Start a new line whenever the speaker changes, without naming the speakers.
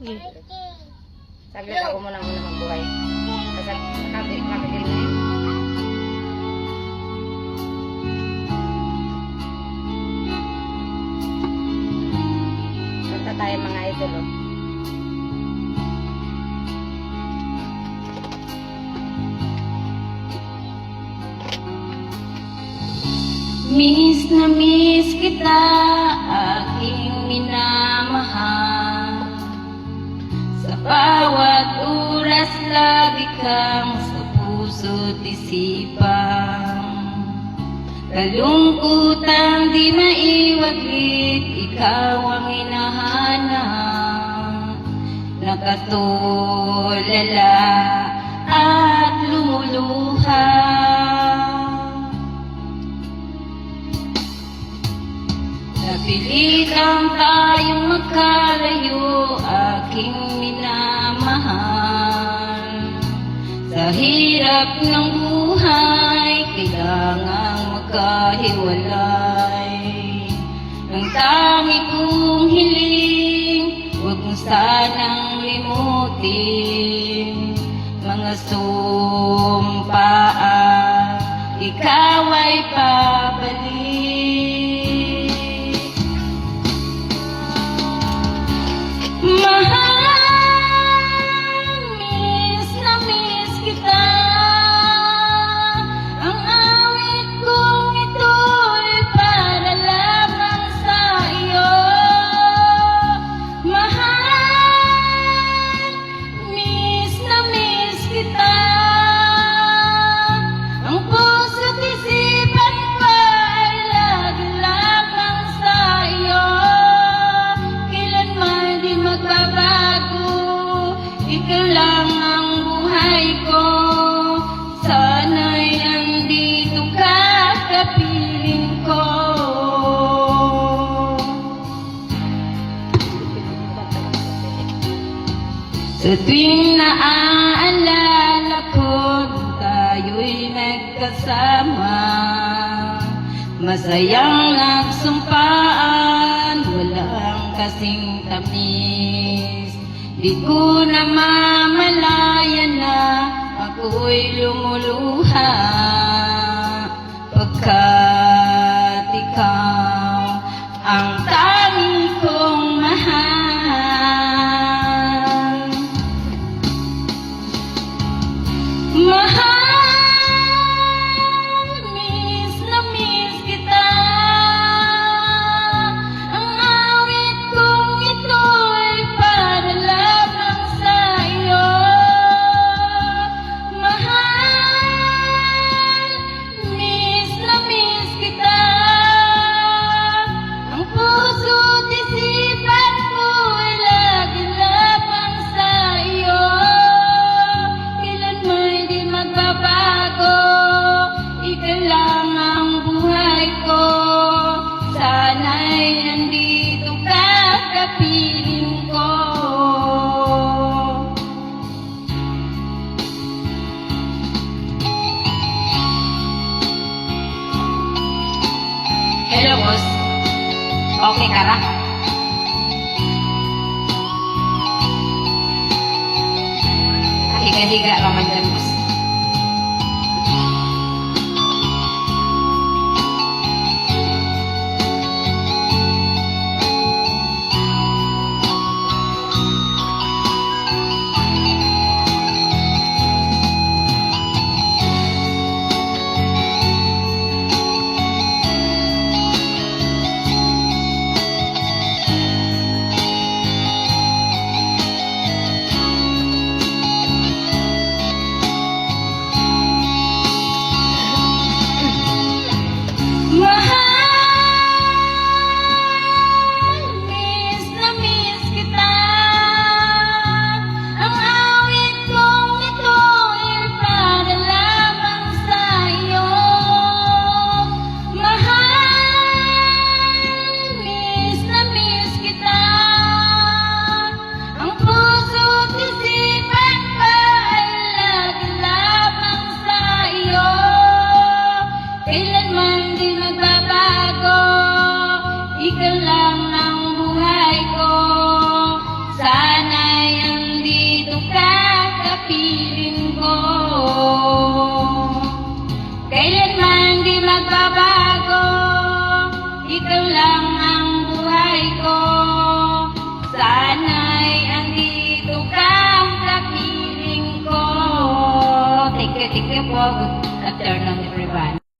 Sige.
Saglit ako muna magbuhay. Kasi makabili na yun. Kanta tayo mga idol, oh.
Miss na miss kita, aking minamahal. Sa bawat oras lagi kang sa puso't isipan. Kalungkutan di maiwaglit, ikaw ang hinahanap. Nakatulala at lumuluha. Napilitan tayong magkalayo, aking minamahal. Sa hirap ng buhay, kailangang magkahiwalay. Ang tangi kong hiling, huwag mo sanang limutin. Mga sumpaan, ikaw ay pabalik. Mahal, miss na miss kita. Ang awit kong ito'y para lamang sa iyo. Mahal, miss na miss kita. Ang puso't isipan ko ay lagi lamang sa iyo. Kailanman di magbabago, ikaw lang ang buhay ko. Sana'y nandito ka, kapiling ko. Sa tuwing naaalala ko, tayo'y nagkasama. Masayang nagsumpaan, walang kasing tamis. Di ko na mamalayan na ako'y lumuluha. Pagkat ikaw ang tanging kong mahal. Mahal, miss na miss kita. Ang awit kong ito'y para lamang sa iyo. Mahal, miss na miss kita. Ang puso't isipan ko ay lagi lamang sa iyo. Kailanman di magbabago, ikaw lang ang buhay ko. Sana'y nandito ka, kapiling ko.
Hello, boss. Okay ka ra? Higa-higa naman dyan, boss.
ikaw lang ang buhay ko. Sana'y andito kang kapiling ko. Thank you po. Good afternoon, everyone.